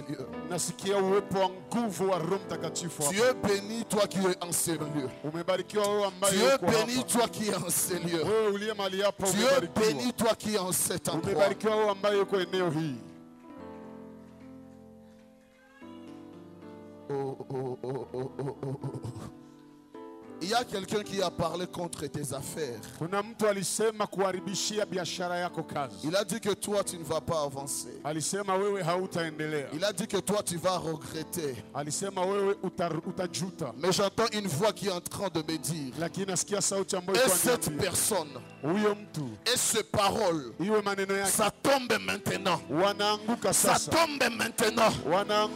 lieux. Tu es béni, toi qui es en ces lieux. Tu es béni, toi qui es en ces lieux. Tu es béni, toi qui es en cet endroit. Oh, oh, oh, oh, oh, oh, oh. Il y a quelqu'un qui a parlé contre tes affaires. Il a dit que toi tu ne vas pas avancer. Il a dit que toi tu vas regretter. Mais j'entends une voix qui est en train de me dire, et cette personne, et ces paroles, ça tombe maintenant. Ça tombe maintenant.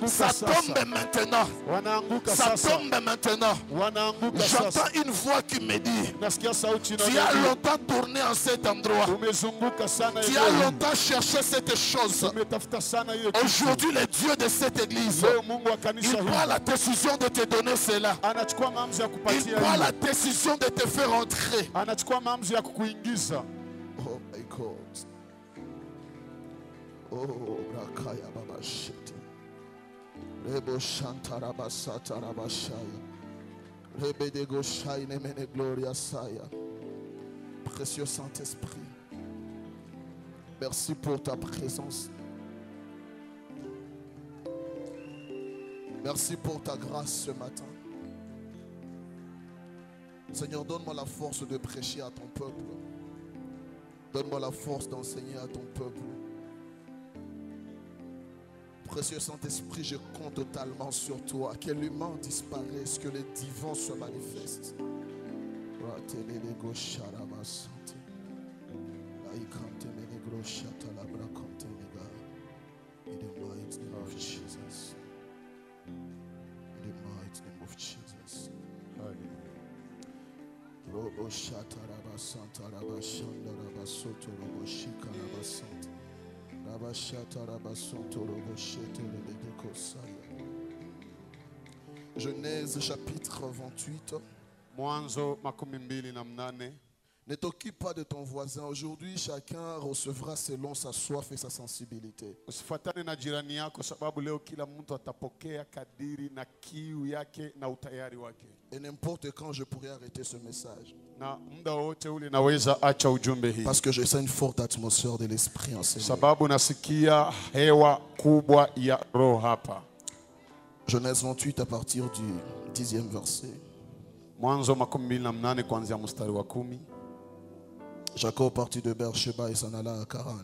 Ça tombe maintenant. Ça tombe maintenant. J'entends une voix qui me dit, tu as longtemps tourné en cet endroit. Tu as longtemps cherché cette chose. Aujourd'hui, le Dieu de cette église, il prend la décision de te donner cela. Il prend la décision de te faire entrer. Oh my God. Oh, Rakaya Baba Shit. Rebo Shantaraba Sataraba Shaya. Rebedego Shaine Mene Gloria Saya. Précieux Saint-Esprit, merci pour ta présence. Merci pour ta grâce ce matin. Seigneur, donne-moi la force de prêcher à ton peuple. Donne-moi la force d'enseigner à ton peuple. Précieux Saint-Esprit, je compte totalement sur toi. Que l'humain disparaisse, que le divin se manifeste. In the mighty name of Jesus. In the mighty name of Jesus. Robo Shataraba Santa Raba Shandaraba Soto Robo Shikaraba Santa. Genèse chapitre 28. Ne t'occupe pas de ton voisin. Aujourd'hui, chacun recevra selon sa soif et sa sensibilité. Et n'importe quand je pourrais arrêter ce message. Parce que je sens une forte atmosphère de l'esprit en ce moment. Genèse 28 à partir du 10e verset. Jacob partit de Beersheba et s'en alla à Charan.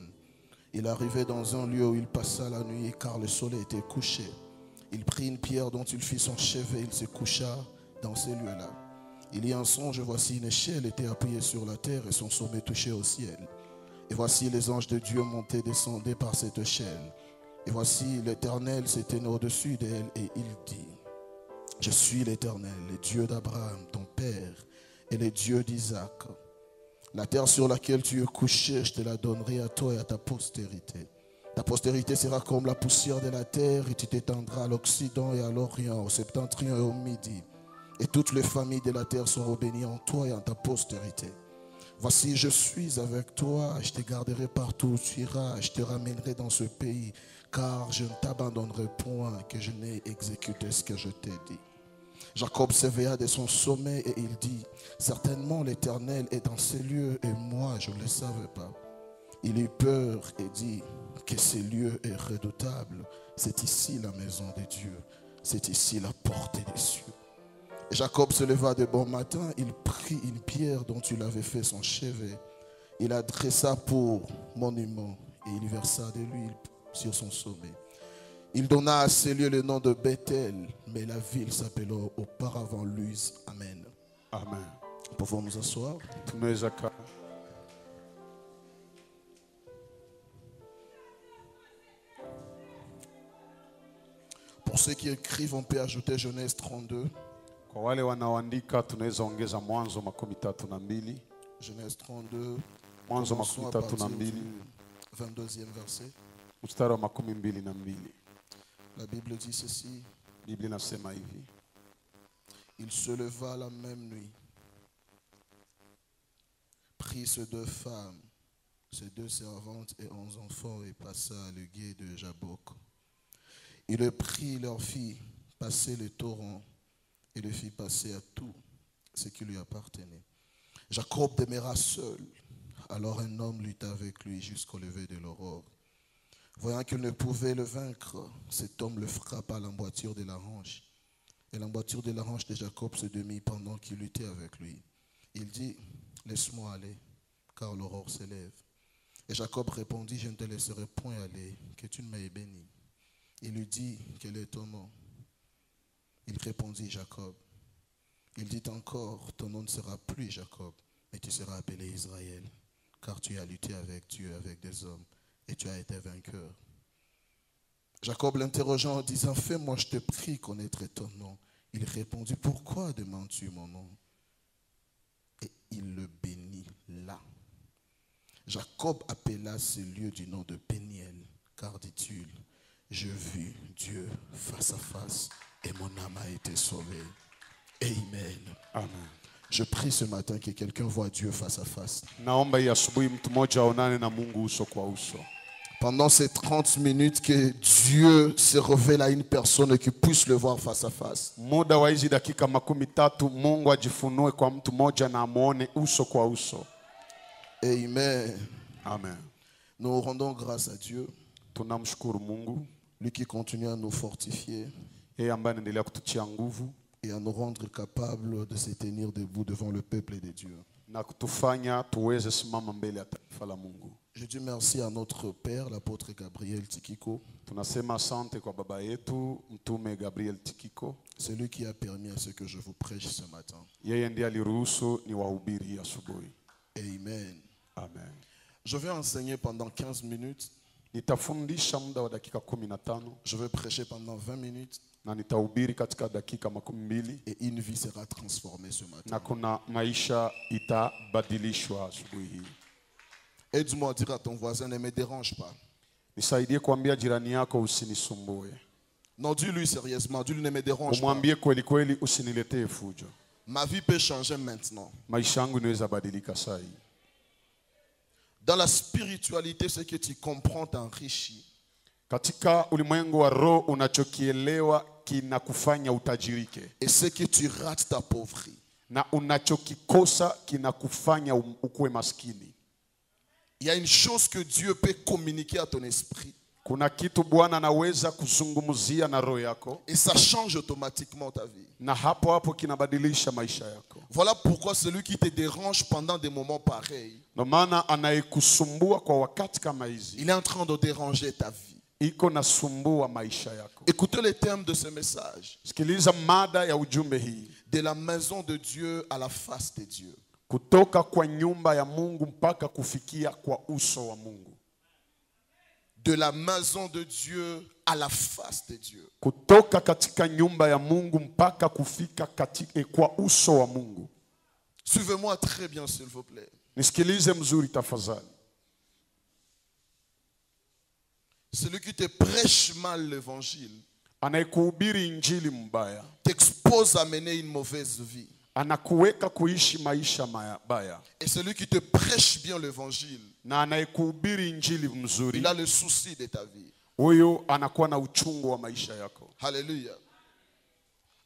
Il arrivait dans un lieu où il passa la nuit car le soleil était couché. Il prit une pierre dont il fit son chevet et il se coucha dans ces lieux-là. Il y a un songe, voici une échelle était appuyée sur la terre et son sommet touchait au ciel. Et voici les anges de Dieu montaient et descendaient par cette échelle. Et voici l'Éternel s'était au-dessus d'elle et il dit, je suis l'Éternel, le Dieu d'Abraham, ton père, et le Dieu d'Isaac. La terre sur laquelle tu es couché, je te la donnerai à toi et à ta postérité. Ta postérité sera comme la poussière de la terre et tu t'étendras à l'Occident et à l'Orient, au septentrion et au Midi. Et toutes les familles de la terre seront bénies en toi et en ta postérité. Voici, je suis avec toi, je te garderai partout où tu iras, je te ramènerai dans ce pays, car je ne t'abandonnerai point que je n'ai exécuté ce que je t'ai dit. Jacob s'éveilla de son sommeil et il dit, certainement l'Éternel est dans ces lieux et moi je ne le savais pas. Il eut peur et dit, que ce lieu est redoutable, c'est ici la maison de Dieu, c'est ici la portée des cieux. Et Jacob se leva de bon matin, il prit une pierre dont il avait fait son chevet, il la dressa pour monument et il versa de l'huile sur son sommet. Il donna à ce lieu le nom de Bethel, mais la ville s'appelait auparavant Luz. Amen. Amen. Pouvons nous asseoir? Pour ceux qui écrivent, on peut ajouter Genèse 32. Kwa wale wanaoandika tunaweza ongeza Mwanzo 32. Genèse 32. Mwanzo 32. 22e verset. Mstari wa 22. La Bible dit ceci. Biblia inasema hivi. Il se leva la même nuit, prit ses 2 femmes, ses 2 servantes et 11 enfants et passa le gué de Jabok. Il le prit, leur fit passer le torrent et le fit passer à tout ce qui lui appartenait. Jacob demeura seul. Alors un homme lutta avec lui jusqu'au lever de l'aurore. Voyant qu'il ne pouvait le vaincre, cet homme le frappa à l'emboîture de la hanche. Et l'emboîture de la hanche de Jacob se démit pendant qu'il luttait avec lui. Il dit, laisse-moi aller, car l'aurore s'élève. Et Jacob répondit, je ne te laisserai point aller, que tu ne m'aies béni. Il lui dit, quel est ton nom? Il répondit, Jacob. Il dit encore, ton nom ne sera plus Jacob, mais tu seras appelé Israël, car tu as lutté avec Dieu, avec des hommes, et tu as été vainqueur. Jacob l'interrogeant en disant, fais-moi, je te prie, connaître ton nom. Il répondit, pourquoi demandes-tu mon nom? Et il le bénit là. Jacob appela ce lieu du nom de Péniel, car dit-il, je vis Dieu face à face et mon âme a été sauvée. Amen. Amen. Je prie ce matin que quelqu'un voit Dieu face à face. Naomba hii asubuhi mtu mmoja aonane na Mungu uso kwa uso. Pendant ces 30 minutes, que Dieu se révèle à une personne qui puisse le voir face à face. Muda wa hizi dakika 30 Mungu ajifunue kwa mtu mmoja na amuone uso kwa uso. Amen. Amen. Nous rendons grâce à Dieu, Tunamshukuru Mungu, lui qui continue à nous fortifier yeye ambaye anaendelea kututia nguvu et à nous rendre capables de se tenir debout devant le peuple de Dieu. na kutufanya tuweze simama mbele ya taifa la Mungu. Je dis merci à notre Père, l'apôtre Gabriel Tikiko. Tunasema asante kwa baba yetu mtume Gabriel Tikiko. C'est lui qui a permis à ce que je vous prêche ce matin. Yeye ndiye aliruhusu ni wahubiri asubuhi. Amen. Amen. Je vais enseigner pendant 15 minutes. Nitafundisha muda wa dakika 15 Je vais prêcher pendant 20 minutes. na nitahubiri katika dakika 20 Et une vie sera transformée ce matin. na kuna maisha itabadilishwa asubuhi hii. Aide-moi à dire à ton voisin, ne me dérange pas. Nisaidie kuambia jirani yako usinisumbue. Non, dis-lui sérieusement, dis-lui ne me dérange pas. Umwambie kweli kweli usiniletee fujo. Ma vie peut changer maintenant. Maisha yangu inaweza badilika saa hii. Dans la spiritualité, ce que tu comprends t'enrichit. Katika ulimwengu wa roho unachokielewa kinakufanya utajirike. Et ce que tu rates t'appauvrit. Na unachokikosa kinakufanya ukue maskini. Il y a une chose que Dieu peut communiquer à ton esprit. Kuna kitu Bwana anaweza kuzungumzia na roho yako. Et ça change automatiquement ta vie. Na hapo hapo kinabadilisha maisha yako. Voilà pourquoi celui qui te dérange pendant des moments pareils, Ndio maana anayekusumbua kwa wakati kama hizi, il est en train de déranger ta vie. iko nasumbua maisha yako. Écoutez le thème de ce message. Sikiliza mada ya ujumbe hii. De la maison de Dieu à la face de Dieu. Kutoka kwa nyumba ya Mungu mpaka kufikia kwa uso wa Mungu. De la maison de Dieu à la face de Dieu. Kutoka katika nyumba ya Mungu mpaka kufika katika kwa uso wa Mungu. Suivez-moi très bien s'il vous plaît. Nisikilize mzuri tafadhali. Celui qui te prêche mal l'évangile Anayekuhubiri injili mbaya t'expose à mener une mauvaise vie. anakuweka kuishi maisha mabaya. Et celui qui te prêche bien l'évangile, Na anayekuhubiri injili mzuri, il a le souci de ta vie. huyo anakuwa na uchungu wa maisha yako. Alléluia.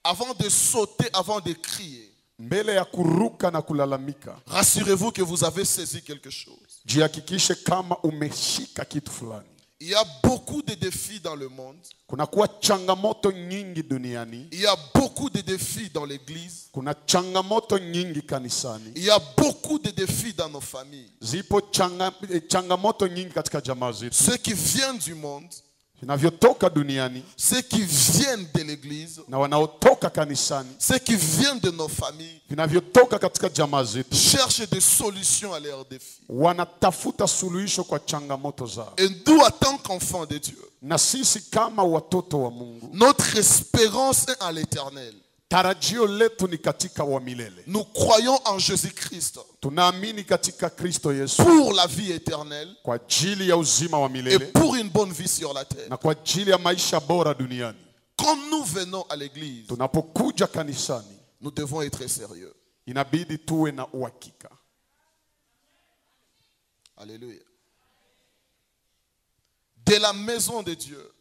Avant de sauter, avant de crier, Mbele ya kuruka na kulalamika, rassurez-vous que vous avez saisi quelque chose. jihakikishe kama umeshika kitu fulani. Il y a beaucoup de défis dans le monde. Kuna kuwa changamoto nyingi duniani. Il y a beaucoup de défis dans l'église. Kuna changamoto nyingi kanisani. Il y a beaucoup de défis dans nos familles. Zipo changamoto nyingi katika jamaa zetu. Ceux qui viennent du monde, Vinavyotoka duniani ceux qui viennent de l'église, na wanaotoka kanisani, ceux qui viennent de nos familles, vinavyotoka katika jamaa zetu, cherchent des solutions à leurs défis. wanatafuta suluhisho kwa changamoto zao. Et nous, en tant qu'enfants de Dieu, Na sisi kama watoto wa Mungu, notre espérance est en l'éternel. tarajio letu ni katika wa milele. Nous croyons en Jésus-Christ Tunaamini katika Kristo Yesu pour la vie éternelle kwa ajili ya uzima wa et milele pour une bonne vie sur la terre. na kwa ajili ya maisha bora duniani. Quand nous venons à l'église, Tunapokuja kanisani, nous devons être sérieux. inabidi tuwe na uhakika. Alléluia. De la maison de Dieu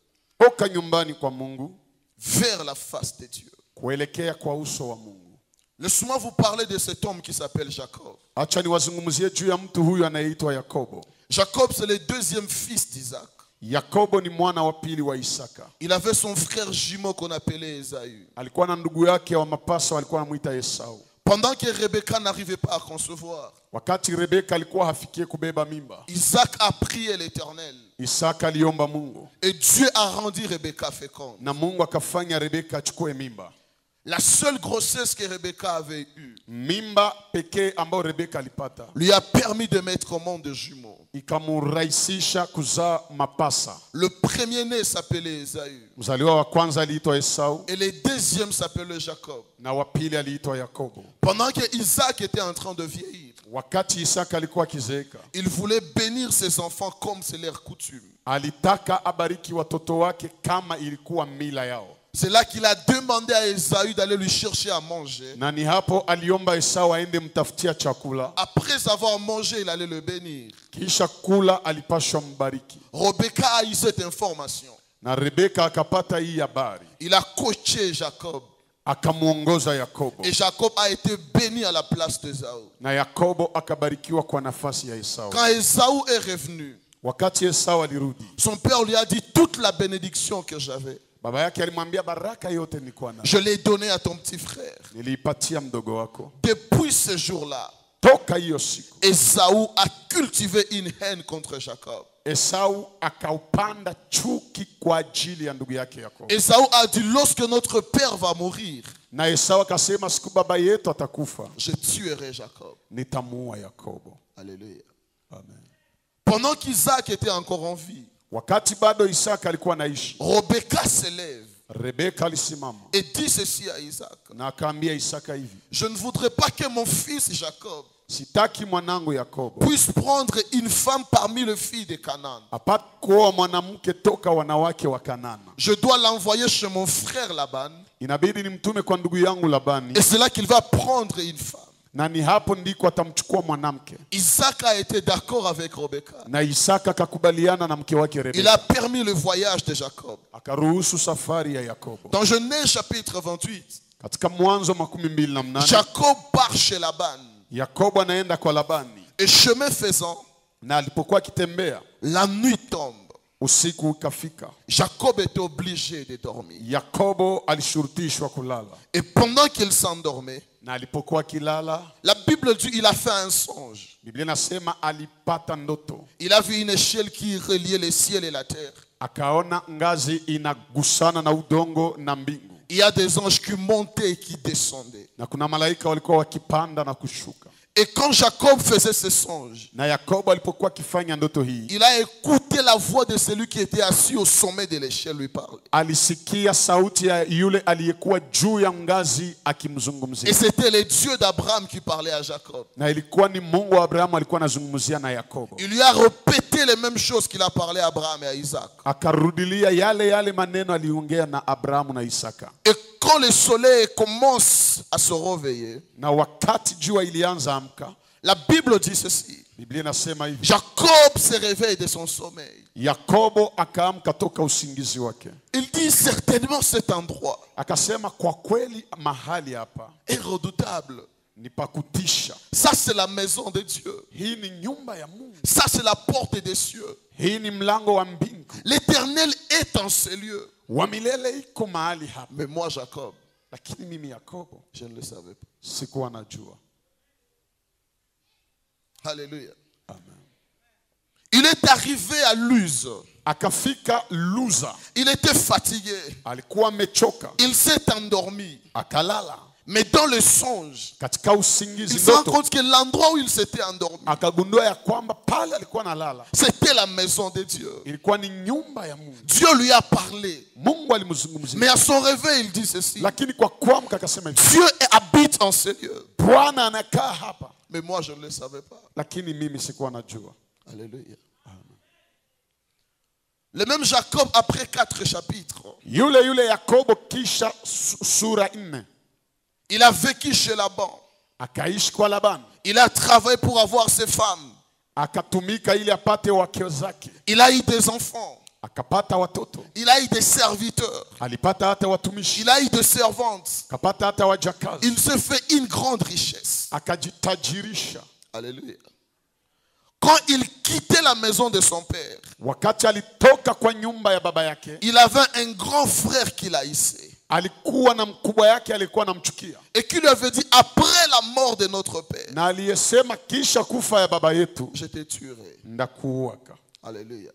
kutoka nyumbani kwa Mungu vers la face de Dieu. kuelekea kwa uso wa Mungu. Laissez-moi vous parler de cet homme qui s'appelle Jacob. Acha niwazungumzie juu ya mtu huyu anayeitwa Yakobo. Jacob, c'est le deuxième fils d'Isaac. Yakobo ni mwana wa pili wa Isaka. Il avait son frère jumeau qu'on appelait Esaü. Alikuwa na ndugu yake wa mapaso alikuwa anamuita Esau. Pendant que Rebecca n'arrivait pas à concevoir, Wakati Rebeka alikuwa hafikie kubeba mimba, Isaac a prié l'Éternel. Isaka aliomba Mungu Et Dieu a rendu Rebecca féconde. na Mungu akafanya Rebeka achukue mimba. La seule grossesse que Rebecca avait eue Mimba pekee ambayo Rebeka alipata lui a permis de mettre au monde des jumeaux. ikamurahisisha kuzaa mapasa. Le premier-né s'appelait Esaü. Mzaliwa wa kwanza aliitwa Esau Et le deuxième s'appelait Jacob. na wa pili aliitwa Yakobo. Pendant que Isaac était en train de vieillir, Wakati Isaka alikuwa akizeeka, il voulait bénir ses enfants comme c'est leur coutume. alitaka abariki watoto wake kama ilikuwa mila yao. C'est là qu'il a demandé à Esaü d'aller lui chercher à manger. Na ni hapo aliomba Esau aende mtafutia chakula. Après avoir mangé, il allait le bénir. Kisha kula alipashwa mbariki. Rebecca a eu cette information. Na Rebeka akapata hii habari. Il a coaché Jacob. Akamuongoza Yakobo. Et Jacob a été béni à la place d'Esaü. Na Yakobo akabarikiwa kwa nafasi ya Esau. Quand Esaü est revenu, Wakati Esau alirudi, son père lui a dit toute la bénédiction que j'avais. baba yake alimwambia baraka yote nilikuwa nayo Je l'ai donnée à ton petit frère. niliipatia mdogo wako. Depuis ce jour-là, Toka hiyo siku Esaü a cultivé une haine contre Jacob. Esau akaupanda chuki kwa ajili ya ndugu yake Yakobo. Esaü a dit lorsque notre père va mourir, Na Esau akasema siku baba yetu atakufa je tuerai Jacob. nitamuua Yakobo. Alléluia. Amen. Pendant qu'Isaac était encore en vie, Wakati bado Isaka alikuwa anaishi, Rebecca se lève Rebeka alisimama et dit ceci à Isaac. na akaambia Isaka hivi, Je ne voudrais pas que mon fils Jacob sitaki mwanangu Yakobo puisse prendre une femme parmi les filles de Canaan. apate kuoa mwanamke toka wanawake wa Kanana. Je dois l'envoyer chez mon frère Laban. Inabidi nimtume kwa ndugu yangu Labani, Et c'est là qu'il va prendre une femme. na ni hapo ndiko atamchukua mwanamke. Isaac a été d'accord avec Rebecca. Na Isaka akakubaliana na mke wake Il Rebeka, a permis le voyage de Jacob. akaruhusu safari ya Yakobo. Dans Genèse chapitre 28, Katika Mwanzo 28, Jacob part chez Laban. Yakobo anaenda kwa Labani, Et chemin faisant, na alipokuwa akitembea la nuit tombe. usiku ukafika, Jacob était obligé de dormir. Yakobo alishurutishwa kulala, Et pendant qu'il s'endormait, na alipokuwa akilala, la Bible dit qu'il a fait un songe. Biblia inasema alipata ndoto, Il a vu une échelle qui reliait le ciel et la terre. akaona ngazi inagusana na udongo na mbingu, Il y a des anges qui montaient et qui descendaient. na kuna malaika walikuwa wakipanda na kushuka. Et quand Jacob faisait ce songe, Na Yakobo alipokuwa akifanya ndoto hii, il a écouté la voix de celui qui était assis au sommet de l'échelle lui parler. alisikia sauti ya yule aliyekuwa juu ya ngazi Et akimzungumzia, c'était le Dieu d'Abraham qui parlait à Jacob. na ilikuwa ni Mungu wa Abrahamu alikuwa anazungumzia na Yakobo. Il lui a répété les mêmes choses qu'il a parlé à Abraham et à Isaac. Akarudilia yale yale maneno aliongea na Abrahamu na Isaka. Et quand le soleil commence à se réveiller, Na wakati jua ilianza amka, la Bible dit ceci. Biblia inasema hivi, Jacob se réveille de son sommeil. Yakobo akaamka toka usingizi wake, Il dit certainement cet endroit akasema kwa kweli mahali hapa est redoutable. ni pa kutisha. Ça c'est la maison de Dieu. Hii ni nyumba ya Mungu, Ça c'est la porte des cieux. hii ni mlango wa mbingu, L'Éternel est en ces lieux. wa milele iko mahali hapa. Mais moi Jacob, Lakini mimi Yakobo je ne le savais pas. sikuwa najua. Alléluia. Amen. Il est arrivé à Luz. Akafika Luza, Il était fatigué. alikuwa amechoka, Il s'est endormi. akalala. Mais dans le songe, Katika usingizi il se rend ndoto compte que l'endroit où il s'était endormi, akagundua ya kwamba pale alikuwa analala c'était la maison de Dieu. ilikuwa ni nyumba ya Mungu. Dieu lui a parlé. Mungu alimzungumzia, Mais à son réveil, il dit ceci. lakini kwa kuamka akasema hivi, Dieu habite en ces lieux. Bwana anakaa hapa, Mais moi, je ne le savais pas. lakini mimi sikuwa najua. Alléluia. Le même Jacob, après 4 chapitres, Yule Yakobo kisha sura 4 il a vécu chez Laban. akaishi kwa Labani, Il a travaillé pour avoir ses femmes. akatumika ili apate wake zake, Il a eu des enfants. akapata watoto, Il a eu des serviteurs. alipata hata watumishi, Il a eu des servantes. akapata hata wajakazi, Il se fait une grande richesse. akajitajirisha. Alléluia. Quand il quittait la maison de son père, Wakati alitoka kwa nyumba ya baba yake, il avait un grand frère qu'il haïssait. alikuwa na mkubwa yake alikuwa anamchukia, Et qui lui avait dit, après la mort de notre père, na aliyesema kisha kufa ya baba yetu je te tuerai. ndakuuaka. Alléluia.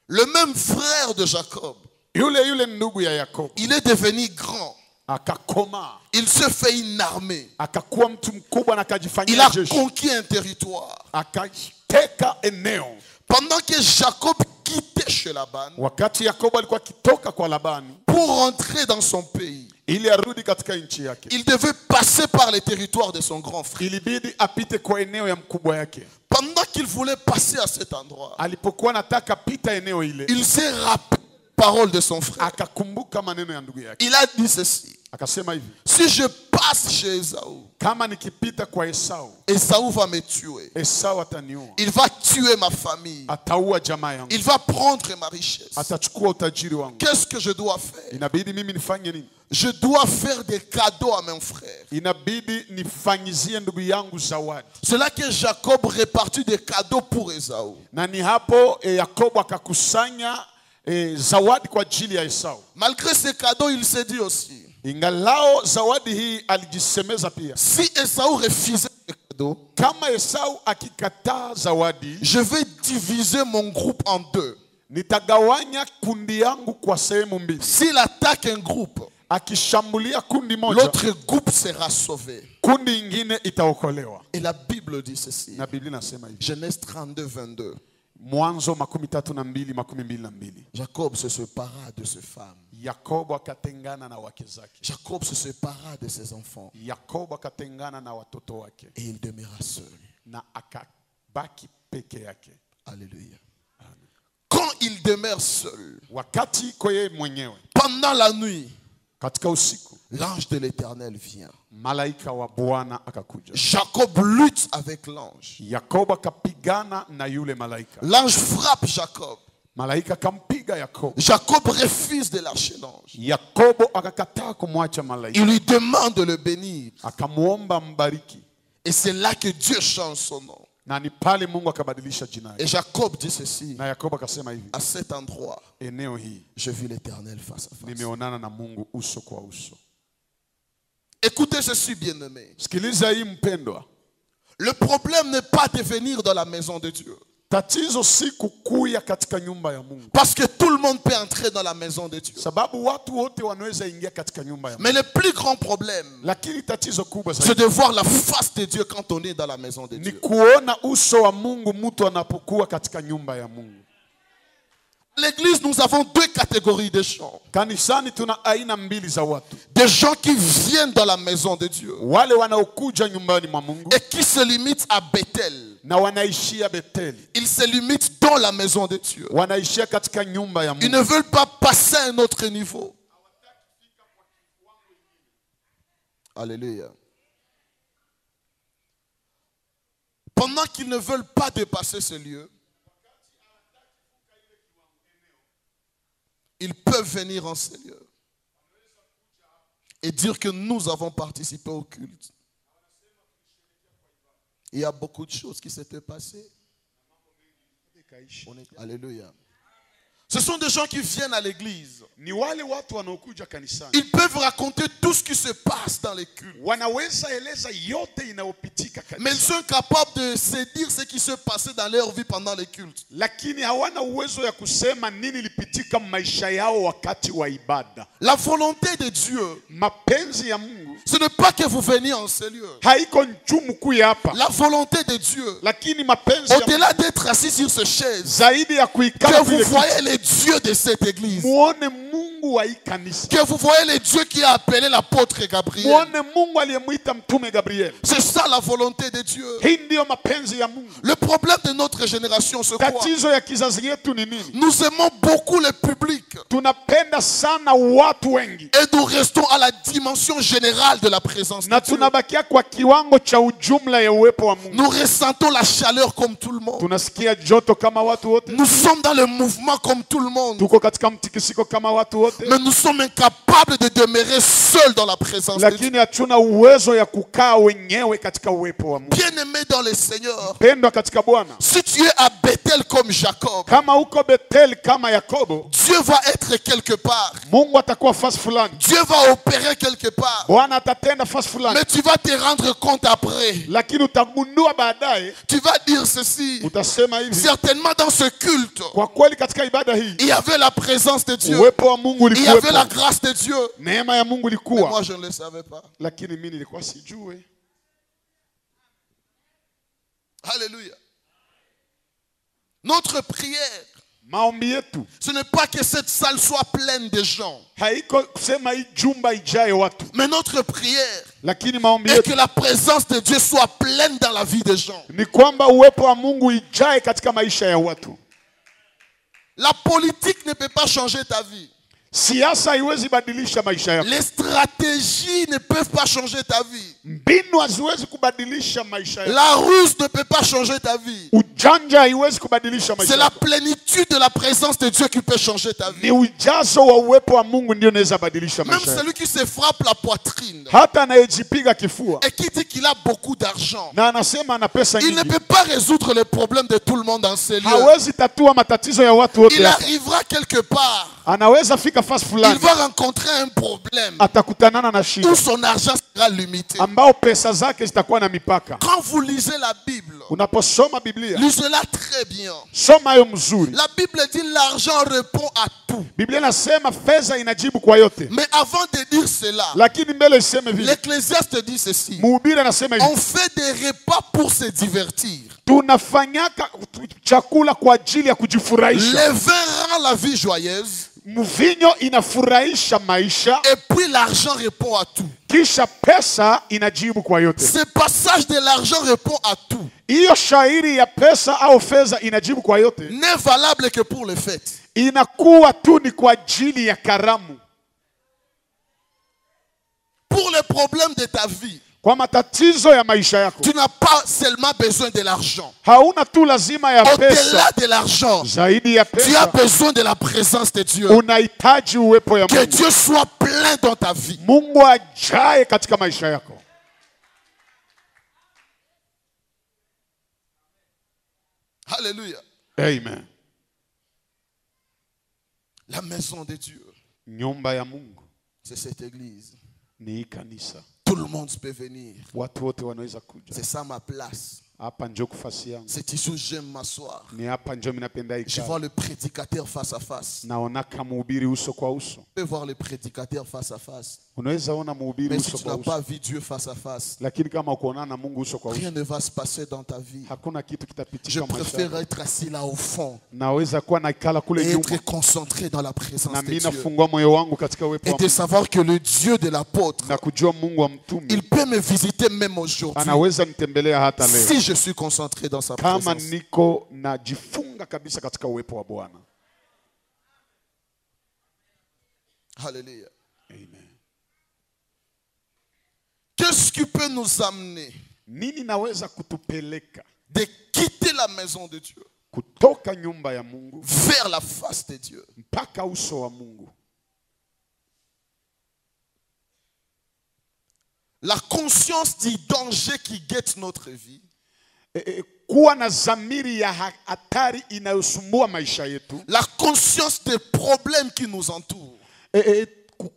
Le même frère de Jacob, Yule ndugu ya Yakobo il est devenu grand. akakoma, Il se fait une armée. akakuwa mtu mkubwa na Il akajifanyia a jeshi, conquis un territoire. akateka eneo. Pendant que Jacob quittait chez Laban Wakati Yakobo alikuwa akitoka kwa Labani pour rentrer dans son pays, ili arudi katika nchi yake, il devait passer par les territoires de son grand frère. ilibidi apite kwa eneo ya mkubwa yake. Pendant qu'il voulait passer à cet endroit, Alipokuwa nataka pita eneo ile, il s'est rappelé la parole de son frère. akakumbuka maneno ya ndugu yake, Il a dit ceci: akasema hivi, si je passe chez Esaü, kama nikipita kwa Esau, Esaü va me tuer. Esau ataniua, Il va tuer ma famille. ataua jamaa yangu, Il va prendre ma richesse. atachukua utajiri wangu. Qu'est-ce que je dois faire? Inabidi mimi nifanye nini? Je dois faire des cadeaux à mon frère. Inabidi nifanyizie ndugu yangu zawadi. C'est là que Jacob répartit des cadeaux pour Esaü. Na ni hapo Yakobo akakusanya zawadi kwa ajili ya Esau. Malgré ces cadeaux, il s'est dit aussi, Ingalao zawadi hii alijisemeza pia, si Esaü refusait les cadeaux, kama Esau akikataa zawadi, je vais diviser mon groupe en deux. nitagawanya kundi yangu kwa sehemu mbili. S'il attaque un groupe, Akishambulia kundi moja, l'autre groupe sera sauvé. kundi ingine itaokolewa. Et la Bible dit ceci. Na Biblia inasema hivi, Genèse 32, 22. Mwanzo 32:22. Jacob se sépara de ses femmes. Yakobo akatengana na wake zake. Jacob se sépara de ses enfants. Yakobo akatengana na watoto wake Et il demeura seul. na akabaki peke yake. Alléluia. Quand il demeure seul, Wakati iko yeye mwenyewe pendant la nuit, katika usiku, l'ange de l'Éternel vient. malaika wa Bwana akakuja. Jacob lutte avec l'ange. Yakobo akapigana na yule malaika. L'ange frappe Jacob. Malaika akampiga Yakobo. Jacob refuse de lâcher l'ange. Yakobo akakataa kumwacha malaika. Il lui demande de le bénir. Akamuomba mbariki. Et c'est là que Dieu change son nom. Na ni pale Mungu akabadilisha jina Et yake. Jacob dit ceci: Na Yakobo akasema hivi, à cet endroit, eneo hii je vis l'Éternel face à face. nimeonana na Mungu uso kwa uso. Écoutez ceci, bien-aimé. Sikiliza hii mpendwa. Le problème n'est pas de venir dans la maison de Dieu. Tatizo si kukuya katika nyumba ya Mungu. Parce que tout le monde peut entrer dans la maison de Dieu. Sababu watu wote wanaweza ingia katika nyumba ya Mungu. Mais le plus grand problème, Lakini tatizo kubwa c'est zaidi de voir la face de Dieu quand on est dans la maison de ni Dieu. kuona uso wa Mungu mtu anapokuwa katika nyumba ya Mungu. À l'église, nous avons deux catégories de gens. Kanisani tuna aina mbili za watu. Des gens qui viennent dans la maison de Dieu Wale wanaokuja nyumbani mwa Mungu et qui se limitent à Bethel. na wanaishia Beteli. Ils se limitent dans la maison de Dieu. Wanaishia katika nyumba ya Ils Mungu. ne veulent pas passer à un autre niveau. Alléluia. Pendant qu'ils ne veulent pas dépasser ce lieu, ils peuvent venir en ce lieu et dire que nous avons participé au culte. Il y a beaucoup de choses qui s'étaient passées. Alléluia. Ce sont des gens qui viennent à l'église. Ni wale watu wanaokuja kanisani. Ils peuvent raconter tout ce qui se passe dans les cultes. Wanaweza eleza yote inayopitika Mais ils kanisani. sont capables de se dire ce qui se passait dans leur vie pendant les cultes. Lakini hawana uwezo ya kusema nini ilipitika maisha yao wakati wa ibada. La volonté de Dieu, Mapenzi ya Mungu ce n'est pas que vous veniez en ce lieu. haiko njumu kuya hapa. La volonté de Dieu, Lakini mapenzi ya Mungu au-delà d'être assis sur ce chaise, zaidi ya que kuikala vous vile voyez les dieux de cette église. muone Mungu Mungu wa hii kanisa. Que vous voyez le Dieu qui a appelé l'apôtre Gabriel. Muone Mungu aliyemuita mtume Gabriel. C'est ça la volonté de Dieu. Hii ndio mapenzi ya Mungu. Le problème de notre génération, c'est quoi? Tatizo ya kizazi yetu ni nini? Nous aimons beaucoup le public. Tunapenda sana watu wengi. Et nous restons à la dimension générale de la présence Na de Dieu. tunabakia kwa kiwango cha ujumla ya uwepo wa Mungu. Nous ressentons la chaleur comme tout le monde. Tunasikia joto kama watu wote. Nous sommes dans le mouvement comme tout le monde. Tuko katika mtikisiko kama watu wote. Mais nous sommes incapables de demeurer seuls dans la présence de Dieu. Lakini hatuna uwezo ya kukaa wenyewe katika uwepo wa Mungu. Bien-aimé dans le Seigneur, Pendwa katika Bwana. si tu es à Bethel comme Jacob, Kama uko Bethel kama Yakobo, Dieu va être quelque part. Mungu atakuwa fasi fulani. Dieu va opérer quelque part. Bwana atatenda fasi fulani. Mais tu vas te rendre compte après. Lakini utagundua baadaye, Tu vas dire ceci. utasema hivi, Certainement dans ce culte, kwa kweli katika ibada hii il y avait la présence de Dieu. uwepo wa Mungu Il y avait la ulikuwepo. grâce de Dieu. Neema ya Mungu Mais ilikuwa. moi, je ne le savais pas. Lakini mimi nilikuwa sijui. Alléluia. Notre prière, Maombi yetu ce n'est pas que cette salle soit pleine de gens. haiko kusema hii jumba ijaye watu, Mais notre prière lakini maombi est yetu que la présence de Dieu soit pleine dans la vie des gens. ni kwamba uwepo wa Mungu ijaye katika maisha ya watu. La politique ne peut pas changer ta vie. Siasa haiwezi badilisha maisha yako. Les stratégies ne peuvent pas changer ta vie. Mbinu haziwezi kubadilisha maisha yako. La ruse ne peut pas changer ta vie. Ujanja haiwezi kubadilisha maisha C'est la yako. plénitude de la présence de Dieu qui peut changer ta vie. Ni ujazo wa uwepo wa Mungu ndio unaweza badilisha Même maisha yako. celui qui se frappe la poitrine Hata anayejipiga kifua et qui dit qu'il a beaucoup d'argent, na anasema ana pesa il ne nyingi, peut pas résoudre les problèmes de tout le monde dans ces lieux. hawezi tatua matatizo ya watu wote Il hapa. arrivera quelque part, Anaweza fika fasi il fulani, va rencontrer un problème atakutanana na shida où son argent sera limité. ambao pesa zake zitakuwa na mipaka. Quand vous lisez la Bible, Unaposoma Biblia, lisez-la très bien. soma hayo mzuri. La Bible dit l'argent répond à tout. Biblia inasema fedha inajibu kwa yote, Mais avant de dire cela, lakini mbele iseme vile, l'Ecclésiaste dit ceci. mhubiri anasema On hivi, fait des repas pour se divertir. tunafanyaka chakula kwa ajili ya kujifurahisha. Le vin rend la vie joyeuse. Mvinyo inafurahisha maisha, Et puis l'argent répond à tout. kisha pesa inajibu kwa yote. Ce passage de l'argent répond à tout Hiyo shairi ya pesa au fedha inajibu kwa yote n'est valable que pour les fêtes. inakuwa tu ni kwa ajili ya karamu. Pour les problèmes de ta vie, Kwa matatizo ya maisha yako tu n'as pas seulement besoin de l'argent. hauna tu lazima ya Au-delà pesa, de l'argent, zaidi ya tu as pesa besoin de la présence de Dieu. unahitaji uwepo ya Que Mungu. Dieu soit plein dans ta vie. Mungu ajae katika maisha yako. Alléluia. Amen. La maison de Dieu, Nyumba ya Mungu c'est cette église. ni hii kanisa. Tout le monde peut venir. Watu wote wanaweza kuja. C'est ça ma place. Hapa njo kufasi yangu. C'est ici où j'aime m'asseoir. Ni hapa njo minapenda Je ikaa. vois le prédicateur face à face. Naonaka mhubiri uso kwa uso. Tu peux voir le prédicateur face à face. Unaweza ona mhubiri Mais si uso tu kwa n'as pas uso. vu Dieu face à face, Lakini kama ukuonana na Mungu uso kwa rien uso, ne va se passer dans ta vie. hakuna kitu Je kitapitika maisha préfère yako. être assis là au fond Naweza kuwa naikala kule et nyuma être concentré dans la présence na de mimi Dieu. nafungua moyo wangu katika uwepo Et wa de Mungu savoir que le Dieu de l'apôtre, na kujua Mungu wa mtume il peut me visiter même aujourd'hui anaweza nitembelea hata leo si je suis concentré dans sa kama présence. niko najifunga kabisa katika uwepo wa Bwana. Alléluia. Amen. Qu'est-ce qui peut nous amener Nini naweza kutupeleka de quitter la maison de Dieu kutoka nyumba ya Mungu vers la face de Dieu? mpaka uso wa Mungu? La conscience du danger qui guette notre vie, Kuwa na dhamiri ya hatari inayosumbua maisha yetu. la conscience des problèmes qui nous entourent,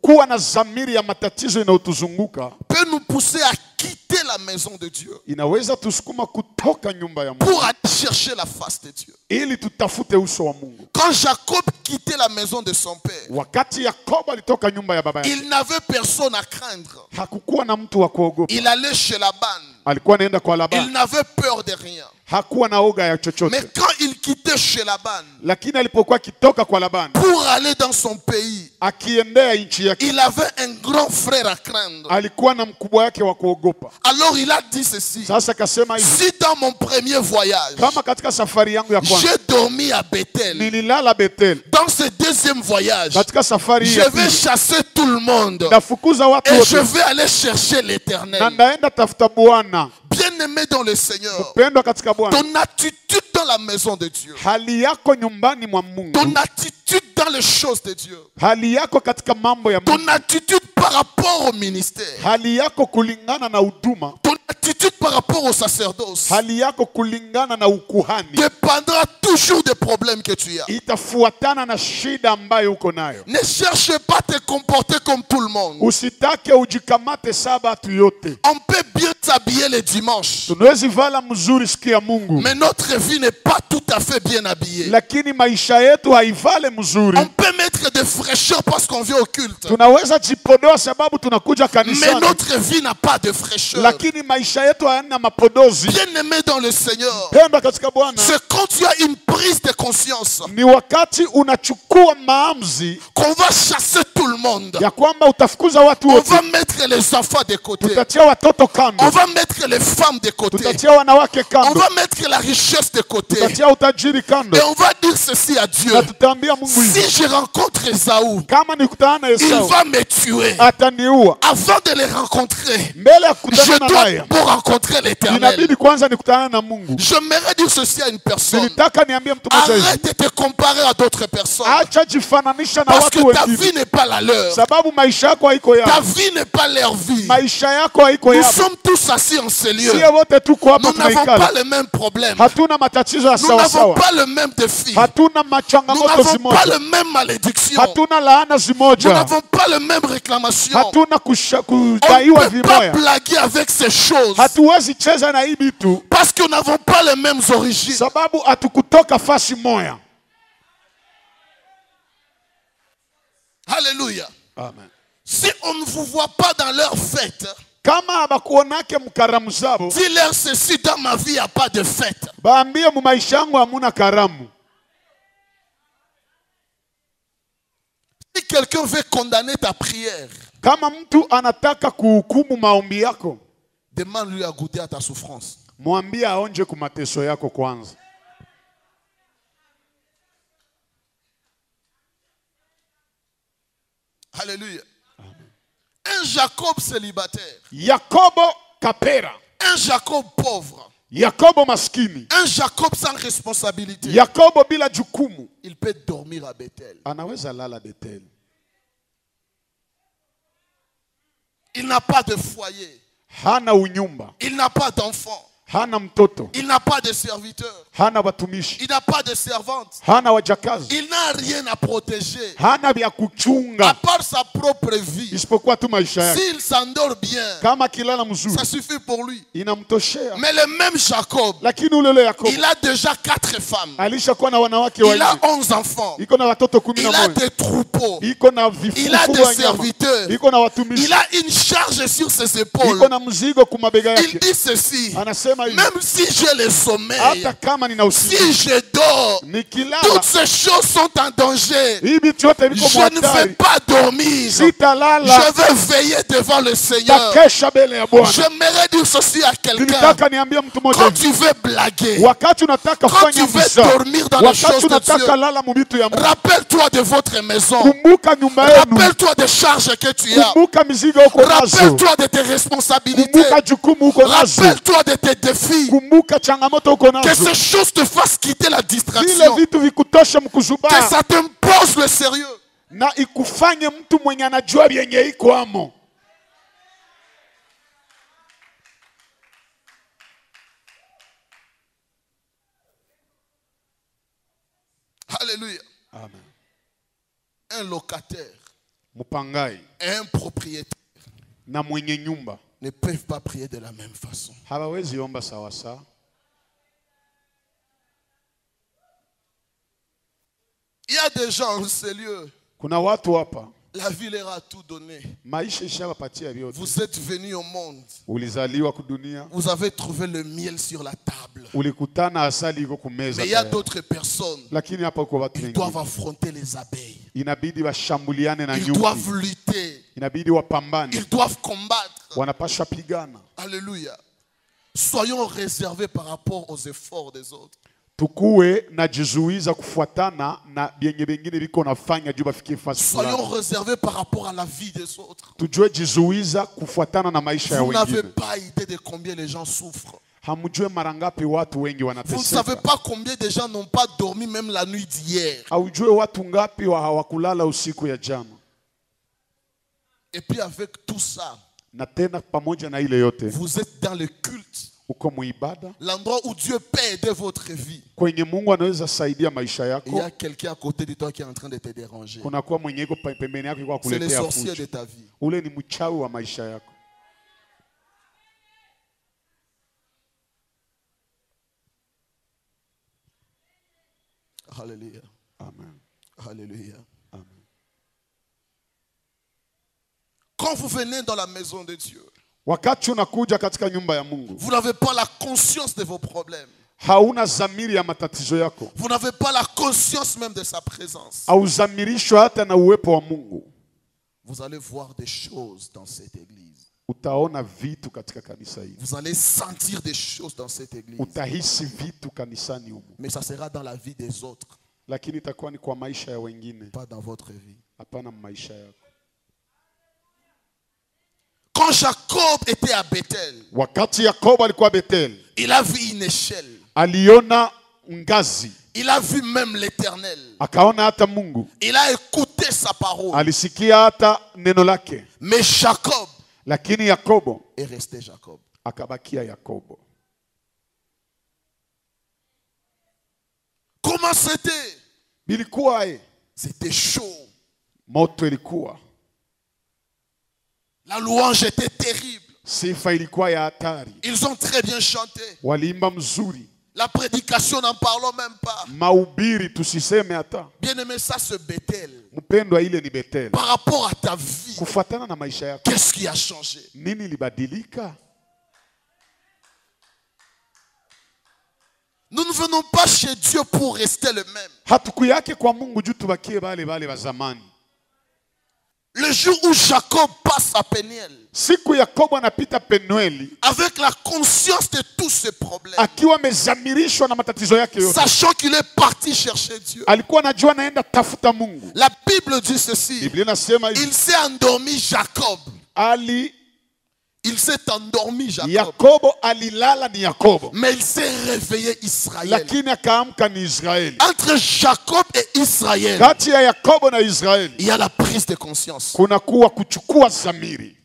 Kuwa na dhamiri ya matatizo inayotuzunguka peut nous pousser à quitter la maison de Dieu inaweza tusukuma kutoka nyumba ya Mungu pour aller chercher la face de Dieu. ili tutafute uso wa Mungu. Quand Jacob quittait la maison de son père, Wakati Yakobo alitoka nyumba ya baba yake, il n'avait personne à craindre. hakukuwa na mtu wa kuogopa. Il allait chez Laban. Alikuwa anaenda kwa Il Labani, n'avait peur de rien. hakuwa na oga ya Mais chochote. quand il quittait chez Laban Lakini alipokuwa akitoka kwa Labani pour aller dans son pays, akiendea nchi yake, il avait un grand frère à craindre. alikuwa na mkubwa yake wa kuogopa. Alors il a dit ceci: Sasa akasema hivi, si dans mon premier voyage, kama katika safari yangu ya kwanza j'ai dormi à Bethel, nililala Bethel, dans ce deuxième voyage, katika safari hii je ya vais pili chasser tout le monde nafukuza watu et je wote vais aller chercher na l'Éternel. ndaenda tafuta Bwana. Bien-aimé dans le Seigneur, Pendwa katika Bwana, ton attitude dans la maison de Dieu, hali yako nyumbani mwa Mungu, ton attitude dans les choses de Dieu, hali yako katika mambo ya Mungu, ton attitude par rapport au ministère, hali yako kulingana na huduma, ton attitude par rapport au sacerdoce hali yako kulingana na ukuhani dépendra toujours des problèmes que tu as. itafuatana na shida ambayo uko nayo. Ne cherche pas à te comporter comme tout le monde. Usitake ujikamate sabatu yote. On peut bien s'habiller le dimanche, Tunawezi vala mzuri siku ya Mungu, mais notre vie n'est pas tout à fait bien habillée. lakini maisha yetu haivale mzuri. On peut mettre des fraîcheurs parce qu'on vient au culte, Tunaweza jipodoa sababu tunakuja mais kanisani, notre vie n'a pas de fraîcheur. lakini maisha yetu hayana mapodozi. Bien-aimé dans le Seigneur, Pendwa katika Bwana, c'est quand tu as une prise de conscience ni wakati unachukua maamuzi qu'on va chasser tout le monde. ya kwamba utafukuza watu On wote. va mettre les enfants de côté. Tutatia watoto On kando, va mettre les femmes de côté. tutatia wanawake On kando, va mettre la richesse de côté. tutatia utajiri kando, Et on va dire ceci à Dieu: na tutaambia Mungu si hivi, je rencontre Esaü, kama nikutana na il Esau va me tuer. ataniua. Avant de les rencontrer, Mbele ya je kukutana dois naye pour rencontrer l'Éternel. inabidi kwanza nikutana na Mungu. J'aimerais dire ceci à une personne: Nilitaka niambie mtu mmoja hivi, arrête de te comparer à d'autres personnes, acha jifananisha na parce watu que ta wengine, vie n'est pas la leur. sababu maisha yako haiko Ta yao, vie n'est pas leur vie. maisha yako haiko Nous yao. sommes tous assis en ces lieux. Sie wote tuko hapa Nous n'avons pas tunaikala, le même problème. hatuna matatizo ya Nous n'avons sawasawa, pas le même défi. hatuna Nous machangamoto n'avons pas zimoja, le même malédiction. hatuna laana Nous zimoja, n'avons pas le même réclamation. hatuna On kudaiwa ne peut pas vimoya, blaguer avec ces choses hatuwezi cheza na hii bitu parce que nous n'avons pas les mêmes origines. sababu hatukutoka fasi moya. Alléluia. Amen. Si on ne vous voit pas dans leur fête, Kama abakuonake mkaramu zabo, dis-leur ceci: dans ma vie, il n'y a pas de fête. baambie mu maisha yangu hamuna karamu. Si quelqu'un veut condamner ta prière, Kama mtu anataka kuhukumu maombi yako, demande-lui à goûter à ta souffrance. mwambie aonje ku mateso yako kwanza. Alléluia. Un Jacob célibataire, Yakobo kapera, un Jacob pauvre, Yakobo maskini, un Jacob sans responsabilité, Yakobo bila jukumu, il peut dormir à Bethel. anaweza lala Bethel. Il n'a pas de foyer, Hana unyumba, il n'a pas d'enfant, hana mtoto, il n'a pas de serviteur, hana watumishi, il n'a pas de servante, hana wajakazi, il n'a rien à protéger hana vya à kuchunga part sa propre vie. isipokuwa tu maisha yake. S'il s'endort bien, Kama kilala mzuri ça suffit pour lui. inamtoshea. Mais le même Jacob, Lakini ule Yakobo il a déjà 4 femmes, alishakuwa na wanawake il a wanne, 11 enfants, iko na watoto il a 11, des troupeaux, iko na il a vifufu des wa nyama, serviteurs, iko na watumishi, il a une charge sur ses épaules. iko na mzigo kumabega Il yake. dit ceci: Anasema hivi, même si j'ai le sommeil, hata kama nina si usingizi, je dors, nikilala toutes ces choses sont en danger. hii vitu yote viko Je ne vais mwatari, pas dormir. sitalala, Je vais veiller devant le Seigneur. takesha mbele ya Bwana. J'aimerais dire ceci à quelqu'un: Nilitaka niambie mtu mmoja quand hivi, tu veux blaguer, wakati unataka quand tu kufanya veux misa, dormir dans les wakati choses de unataka Dieu, lala mu vitu ya Mungu, rappelle-toi de votre maison. kumbuka nyumba yenu, Rappelle-toi des charges que tu as. kumbuka mizigo uko nazo, Rappelle-toi de tes responsabilités. kumbuka jukumu uko nazo, Rappelle-toi de tes défis. kumbuka changamoto uko Que nazo, ces choses te fassent quitter la vile distraction. vitu vikutoshe Que mkuzubaa ça t'impose le sérieux. na ikufanye mtu mwenye anajua vyenye iko amo. Alléluia. Amen. Un locataire Mpangai et un propriétaire na mwenye nyumba ne peuvent pas prier de la même façon. hawawezi omba sawa sawa. Il y a des gens en ces lieux, Kuna watu hapa La vie leur a tout donné. Maisha ishawapatia vyote. Vous êtes venus au monde. Ulizaliwa kudunia. Vous avez trouvé le miel sur la table. Ulikutana asali iko kumeza. Mais il y a d'autres personnes. Lakini hapa kwa watu Ils wengine. doivent affronter les abeilles. Inabidi washambuliane na Ils nyuki. doivent lutter. Inabidi wapambane. Ils doivent combattre. Wanapaswa pigana. Alléluia. Soyons réservés par rapport aux efforts des autres. Tukue na jizuiza kufuatana na byenye bengine biko nafanya juu bafikie fasi fulani. Soyons réservés par rapport à la vie des autres. Tujue jizuiza kufuatana na maisha ya Vous n'avez wengine. pas idée de combien les gens souffrent. Hamujue mara ngapi watu wengi Vous ne savez wanateseka. pas combien de gens n'ont pas dormi même la nuit d'hier. Haujue watu ngapi hawakulala usiku ya jana. Et puis avec tout ça, Na tena pamoja na ile yote, vous êtes dans le culte. uko muibada L'endroit où Dieu peut aider votre vie. kwenye Mungu anaweza saidia maisha Et il y yako. a quelqu'un à côté de toi qui est en train de te déranger. Kuna kuwa mwenye iko pembeni yako kwa C'est le kuletea sorcier fujo. de ta vie. Ule ni mchawi wa maisha yako. Alléluia. Amen. Alléluia. Amen. Quand vous venez dans la maison de Dieu, Wakati unakuja katika nyumba ya Mungu, vous n'avez pas la conscience de vos problèmes. hauna zamiri ya matatizo yako. Vous n'avez pas la conscience même de sa présence. Hauzamirishwa hata na uwepo wa Mungu. Vous allez voir des choses dans cette église. Utaona vitu katika kanisa hili. Vous allez sentir des choses dans cette église. Utahisi vitu kanisani humu. Mais ça sera dans la vie des autres, Lakini itakuwa ni kwa maisha ya wengine, pas dans votre vie. hapana maisha yako. Quand Jacob était à Bethel, Wakati Yakobo alikuwa Bethel, il a vu une échelle. aliona ngazi, Il a vu même l'Éternel. akaona hata Mungu, Il a écouté sa parole. alisikia hata neno lake. Mais Jacob Lakini Yakobo est resté Jacob. akabakia Yakobo. Comment c'était? Bilikuwa C'était chaud. moto ilikuwa, La louange était terrible. sifa ilikuwa ya hatari, Ils ont très bien chanté. waliimba mzuri, La prédication, n'en parlons même pas. mahubiri tusiseme hata. Bien aimé, ça se Bethel. Mpendwa, ile ni Bethel. Par rapport à ta vie, Kufuatana na maisha yako, qu'est-ce qui a changé? nini libadilika? Nous ne venons pas chez Dieu pour rester le même. Hatukuyake kwa Mungu juu tubakie bale bale wa zamani. Le jour où Jacob passe à Péniel, Siku Yakobo anapita Penueli, avec la conscience de tous ses problèmes, akiwa amezamirishwa na matatizo yake yote, sachant qu'il est parti chercher Dieu. alikuwa anajua naenda tafuta Mungu. La Bible dit ceci. Biblia inasema hivi, Il s'est endormi Jacob. Il s'est endormi Jacob. Yakobo alilala ni Yakobo, Mais il s'est réveillé Israël. lakini akaamka ni Israeli. Entre Jacob et Israël, Kati ya Yakobo na Israeli il y a la prise de conscience. kuna kuwa kuchukua zamiri.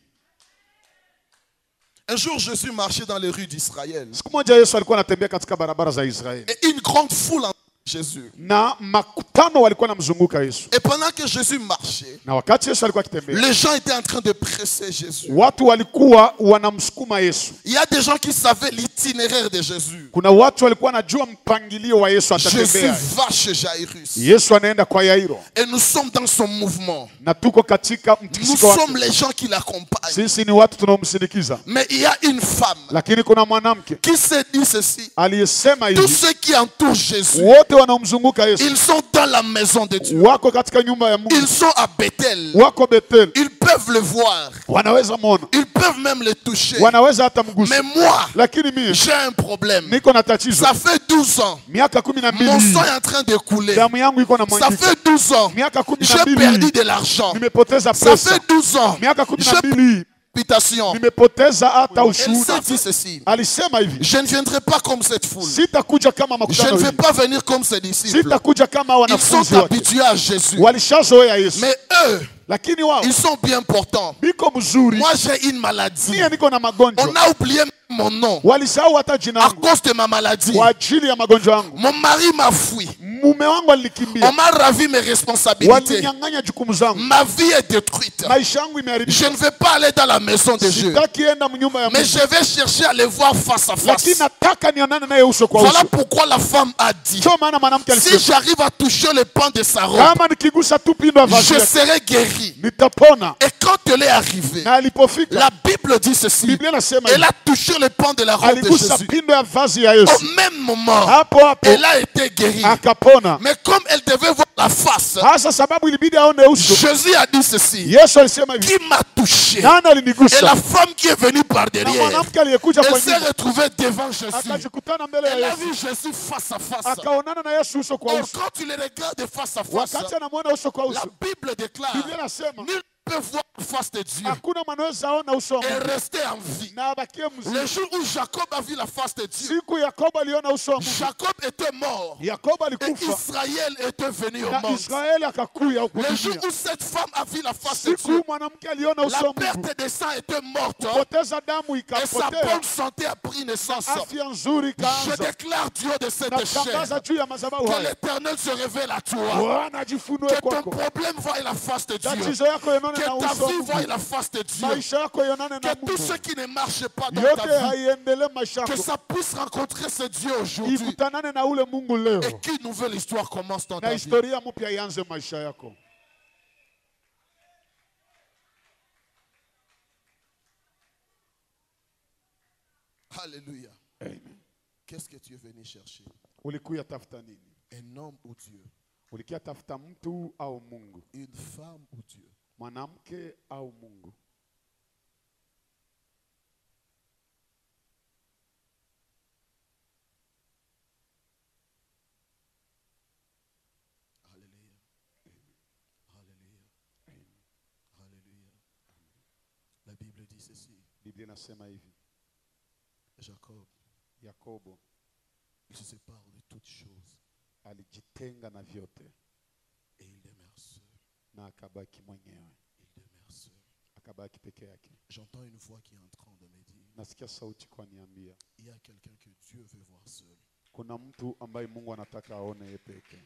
Un jour, Jésus marchait dans les rues d'Israël. Siku moja Yesu alikuwa anatembea katika barabara za Israeli, Et une grande foule entourait Jésus. na makutano walikuwa namzunguka Yesu. Et pendant que Jésus marchait, Na wakati Yesu alikuwa akitembea, les gens étaient en train de presser Jésus. watu walikuwa wanamsukuma Yesu. Il y a des gens qui savaient l'itinéraire de Jésus. Kuna watu walikuwa wanajua mpangilio wa Yesu Jésus atatembea. va chez Jairus. Yesu anaenda kwa Yairo, Et nous sommes dans son mouvement. na tuko katika Nous mtikisiko wake. sommes les gens qui l'accompagnent. Sisi ni watu tunaomsindikiza, Mais il y a une femme lakini kuna mwanamke qui s'est dit ceci. aliyesema Tous hivi, ceux qui entourent Jésus, wote wanaomzunguka Yesu ils sont dans la maison de Dieu. wako katika nyumba ya Mungu, Ils sont à Bethel. wako Bethel, Ils peuvent le voir. wanaweza muona, Ils peuvent même le toucher. wanaweza hata mgusa. Mais moi, Lakini mimi j'ai un problème. niko na tatizo, Ça fait 12 ans. miaka 12 Mon sang est en train de couler. damu yangu iko na Ça mwangika, fait 12 ans. miaka J'ai perdu 12 de l'argent. nimepoteza Ça pesa, fait 12 ans. miaka J'ai 12 réputation. nimepoteza hata Elle s'est ushuhuda. dit ceci. Alisema hivi, Je ne viendrai pas comme cette foule. sitakuja kama Je makutano ne vais hivi, pas venir comme ses disciples. sitakuja kama Ils wanafunzi sont wake. habitués à Jésus. Walishazoea Yesu, Mais eux, lakini wao ils sont bien portants. biko mzuri, Moi, j'ai une maladie. mie niko na magonjwa. On a oublié mon nom Walisahau hata jina à langu cause de ma maladie. kwa ajili ya magonjwa yangu. Mon mari m'a fui. Mume wangu On alinikimbia. m'a ravi mes responsabilités. Walinyang'anya jukumu zangu. Ma vie est détruite. Maisha yangu Je imeharibika. ne vais pas aller dans la maison de Dieu. Sitaki enda mnyumba ya Mais Mungu. je vais chercher à les voir face à Lakini face. nataka nionane naye uso kwa Voilà uso. pourquoi la femme a dit, Ndio maana mwanamke si alisema, j'arrive à toucher le pan de sa robe, kama nikigusa tu pindo ya vazi je yake, serai guéri. nitapona. Et quand elle est arrivée, Na alipofika, la Bible dit ceci. Biblia inasema Elle a touché le pan de la robe de aligusa Jésus. pindo ya vazi ya Au Yesu. même moment, Hapo hapo elle a été guérie. akapona. Mais comme elle devait voir la face, Hasa sababu ilibidi aone uso. Jésus a dit ceci. Yesu alisema hivi, Qui m'a touché? nani Et la alinigusa? femme qui est venue par Na derrière, mwanamke aliyekuja elle kwa s'est nyuma retrouvée devant Jésus. akajikutana mbele ya Elle a Yesu, vu Jésus face à face. akaonana na Yesu uso kwa Or, uso. quand tu les regardes face à face, Wakati anamwona uso kwa la uso, Bible déclare, Biblia inasema nul ne peut voir la face de Dieu hakuna mwanaweza ona uso wa et Mungu rester en vie. na abakie mzima. Le jour où Jacob a vu la face de Dieu, Siku Yakobo aliona uso wa Mungu, Jacob était mort Yakobo et alikufa Israël était venu au na monde. Israeli akakuya huku Le jour dunia. où cette femme a vu la face de Siku Dieu, mwanamke aliona uso la wa Mungu, perte de sang était morte kupoteza damu et sa ikapotea, bonne santé a pris naissance. afya nzuri Je ikaanza. déclare Dieu de cette Natangaza chair juu ya madhabahu que haya, l'Éternel se révèle à toi. Bwana ajifunue Que ton kwako, problème voie la face de Dieu. tatizo yako ionane Que na ta uso wa vie Mungu, voie la face de Dieu. maisha yako ionane na Que tout ce Mungu, qui ne marche pas dans yote ta vie, haiendelee maisha que yako, ça puisse rencontrer ce Dieu aujourd'hui. ikutanane na ule Mungu leo, Et qu'une nouvelle histoire commence dans na ta vie. historia mpya ianze maisha yako. Alléluia. Amen. Qu'est-ce que tu es venu chercher? Ulikuya tafuta nini? Un homme ou Dieu? Ulikia tafuta mtu au Mungu? Une femme ou Dieu? Mwanamke au Mungu? Alléluia. Alléluia. Alléluia. La Bible dit ceci. Biblia inasema hivi, Jacob, Yakobo il se sépare de toutes choses alijitenga na vyote et il demeure seul. na akabaki mwenyewe, Il demeure seul. akabaki peke yake. J'entends une voix qui est en train de me dire, Nasikia sauti kwa niambia, il y a quelqu'un que Dieu veut voir seul. kuna mtu ambaye Mungu anataka aone yeye peke.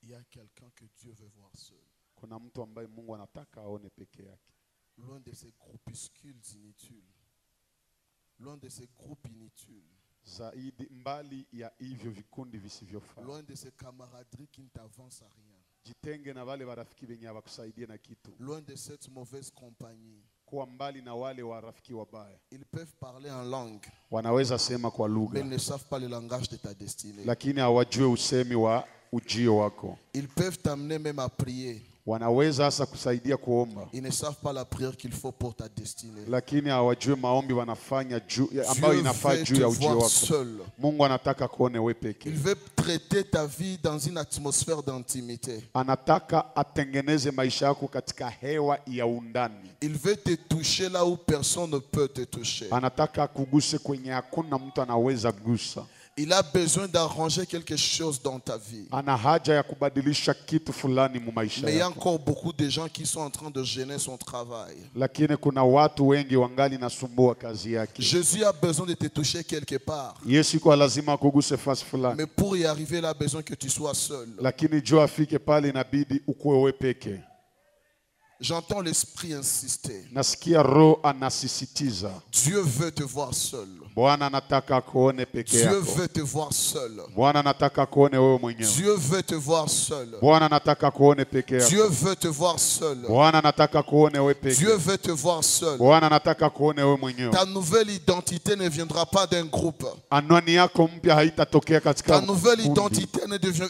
Il y a quelqu'un que Dieu veut voir seul. Kuna mtu ambaye Mungu anataka aone peke yake. Loin de ces groupuscules inutiles. Loin de ces groupes inutiles. Zaidi mbali ya hivyo vikundi visivyofaa. Loin de ces camaraderies qui ne t'avancent à rien. Jitenge na wale warafiki wenye hawakusaidie na kitu. Loin de cette mauvaise compagnie. Kuwa mbali na wale warafiki wabaya. Ils peuvent parler en langue, Wanaweza sema kwa mais lugha, ils ne savent pas le langage de ta destinée. lakini hawajue usemi wa ujio wako. Ils peuvent t'amener même à prier. Wanaweza hasa kusaidia kuomba, Ils ne savent pas la prière qu'il faut pour ta destinée. lakini hawajue maombi wanafanya ambayo Dieu inafaa veut juu te ya ujio voir wako. seul. Mungu anataka kuone wewe peke. Il veut traiter ta vie dans une atmosphère d'intimité. Anataka atengeneze maisha yako katika hewa ya undani. Il veut te toucher là où personne ne peut te toucher. Anataka kuguse kwenye hakuna mtu anaweza gusa. Il a besoin d'arranger quelque chose dans ta vie. Ana haja ya kubadilisha kitu fulani mu maisha Mais il y a yako. encore beaucoup de gens qui sont en train de gêner son travail. Lakini kuna watu wengi wangali nasumbua kazi yake. Jésus a besoin de te toucher quelque part. Yesu kwa lazima akuguse fasi fulani. Mais pour y arriver, il a besoin que tu sois seul. Lakini jua afike pale inabidi ukuwe wewe peke. J'entends l'esprit insister. Nasikia roho anasisitiza. Dieu veut te voir seul. Bwana anataka kuone peke Dieu yako. veut te voir seul. Bwana anataka kuone wewe mwenyewe. Dieu veut te voir seul. Bwana anataka kuone peke yako. Dieu veut te voir seul. Bwana anataka kuone wewe peke. Dieu veut te voir seul. Bwana anataka kuone wewe mwenyewe. Ta nouvelle identité ne viendra pas d'un groupe. Anwani yako mpya haitatokea katika Ta nouvelle kundi. identité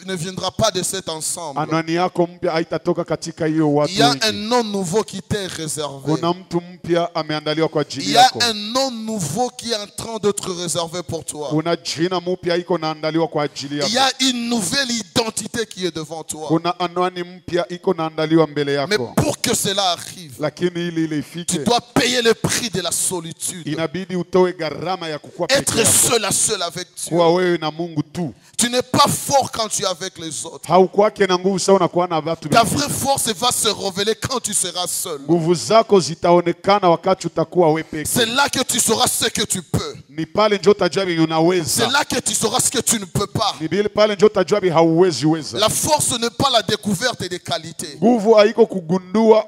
ne viendra pas de cet ensemble. Anwani yako mpya haitatoka katika hiyo watu Il y a wengi. un nom nouveau qui t'est réservé. Kuna mtu mpya ameandaliwa kwa Il ajili y a yako. un nom nouveau qui est en train d'être réservé pour toi. Kuna jina mpya iko naandaliwa kwa ajili Il y yako. a une nouvelle identité qui est devant toi. Kuna anwani mpya iko naandaliwa mbele Mais yako. pour que cela arrive, lakini ili ile tu ifike dois payer le prix de la solitude. inabidi utoe gharama ya kukuwa peke Être yako, seul à seul avec Dieu. kuwa wewe na Mungu tu. Tu n'es pas fort quand tu es avec les autres. Haukwake na nguvu sawa na kuwa na watu Ta wengine. vraie force va se révéler quand tu seras seul. Nguvu zako zitaonekana wakati utakuwa wewe peke. C'est là que tu sauras ce que tu peux. Ni pale ndio utajua vile C'est unaweza. là que tu sauras ce que tu ne peux pas. Ni pale ndio utajua vile hauwezi weza. La force n'est pas la découverte des qualités. Nguvu haiko kugundua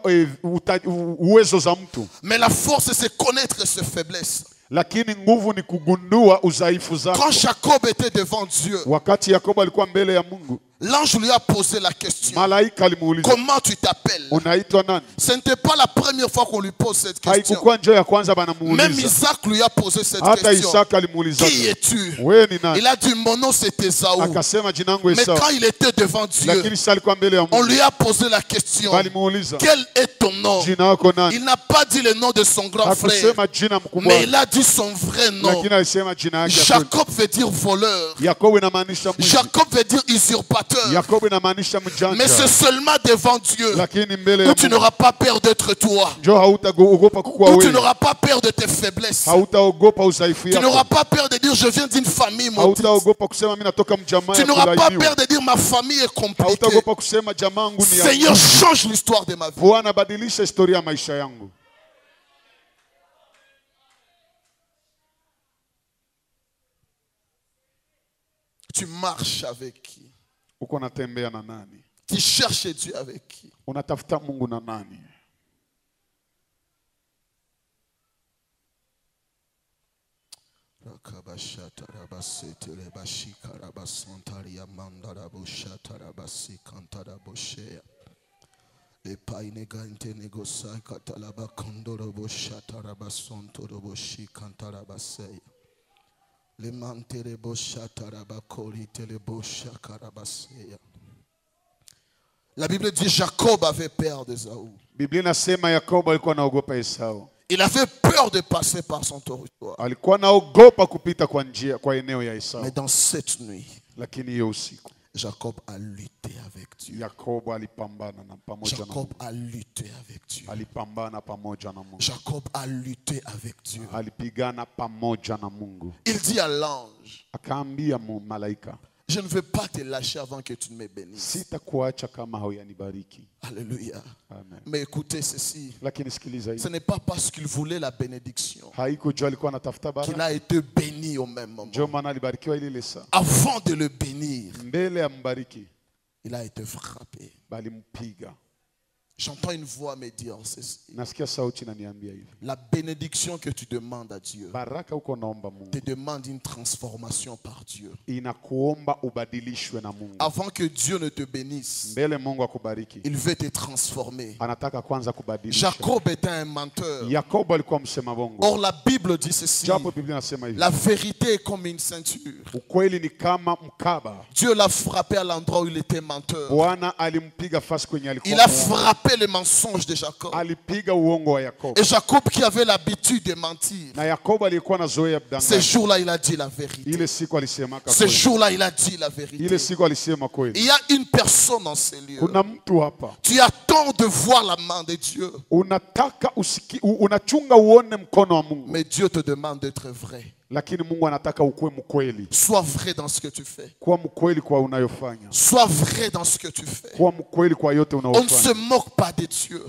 uwezo za mtu, Mais la force, c'est connaître ses faiblesses. lakini nguvu ni kugundua udhaifu zako. Quand Jacob était devant Dieu, Wakati Yakobo alikuwa mbele ya Mungu, l'ange lui a posé la question. malaika alimuuliza, Comment tu t'appelles? unaitwa nani? Ce n'était pas la première fois qu'on lui pose cette question. Haikukuwa njoo ya kwanza Même banamuuliza. Isaac lui a posé cette Hata question. Isaka alimuuliza, Qui es-tu? wewe ni nani? Il a dit, mon nom c'est Esaü. Akasema jina langu Mais Esau. quand il était devant Dieu, Lakini sasa alikuwa mbele ya on Mungu, lui a posé la question. walimuuliza, Quel est ton nom? jina lako nani? Il n'a pas dit le nom de son grand frère, Hakusema jina mkubwa, mais il a dit son vrai nom. lakini alisema jina yake ya kweli. Jacob veut dire voleur. Yakobo inamaanisha mwizi. Jacob veut dire usurpateur. Yakobo inamaanisha Mais mjanja. c'est seulement devant Dieu Lakini mbele où ya tu Mungu n'auras pas peur d'être toi, njoo hautaogopa kukuwa où tu wewe. n'auras pas peur de tes faiblesses, Hautaogopa udhaifu tu n'auras yako. pas peur de dire je viens d'une famille maudite, Hautaogopa kusema mimi natoka mjamaa tu ya n'auras pas kulaaniwa. peur de dire ma famille est compliquée. Hautaogopa kusema jamaa yangu ni ya Seigneur, change l'histoire de ma vie. Bwana, badilisha historia ya maisha yangu. Tu marches avec qui? Uko unatembea na nani? Tu cherches Dieu avec qui? Unatafuta Mungu na nani? La Bible dit Jacob avait peur d'Ésaü. Biblia inasema Yakobo alikuwa anaogopa Esau. Il avait peur de passer par son territoire. Alikuwa anaogopa kupita kwa eneo ya Esau. Mais dans cette nuit, Lakini hiyo usiku Jacob a lutté avec Dieu. Yakobo alipambana na pamoja na Jacob Mungu. a lutté avec Dieu. Alipambana pamoja na Mungu. Jacob a lutté avec Dieu. Alipigana pamoja na Mungu. Il dit à l'ange, Akaambia malaika, je ne veux pas te lâcher avant que tu ne me bénisses. sitakuacha kama hauyanibariki. Alléluia. Amen. Mais écoutez ceci, Lakini sikiliza ce hivi. n'est pas parce qu'il voulait la bénédiction Haiko jua alikuwa anatafuta qu'il baraka. a été béni au même moment. Ndio maana alibarikiwa ile saa. Avant de le bénir, Mbele ya mbariki il a été frappé. bali mpiga. J'entends une voix me dire ceci. Nasikia sauti inaniambia hivi. La bénédiction que tu demandes à Dieu Baraka uko naomba Mungu te demande une transformation par Dieu. inakuomba ubadilishwe na Mungu. Avant que Dieu ne te bénisse, Mbele Mungu akubariki, il veut te transformer. anataka kwanza kubadilisha. Jacob était un menteur. Yakobo alikuwa msema bongo. Or la Bible dit ceci. Japo Biblia inasema hivi. La vérité est comme une ceinture. Ukweli ni kama mkaba. Dieu l'a frappé à l'endroit où il était menteur. Bwana alimpiga fasi kwenye alikuwa. Il a frappé le mensonge de Jacob. Alipiga uongo wa Yakobo. Et Jacob qui avait l'habitude de mentir, Na Yakobo alikuwa na zoea ce kudanganya. jour-là il a dit la vérité. Ile siku alisema Ce kweli. jour-là il a dit la vérité. Ile siku alisema Il kweli. y a une personne dans ces lieux. Kuna mtu hapa. Tu attends de voir la main de Dieu. Unataka unachunga uone mkono wa Mungu. Mais Dieu te demande d'être vrai. Lakini Mungu anataka ukuwe mkweli. Sois vrai dans ce que tu fais. Kuwa mkweli kwa unayofanya. Sois vrai dans ce que tu fais. Kuwa mkweli kwa yote On ne unayofanya. se moque pas de Dieu.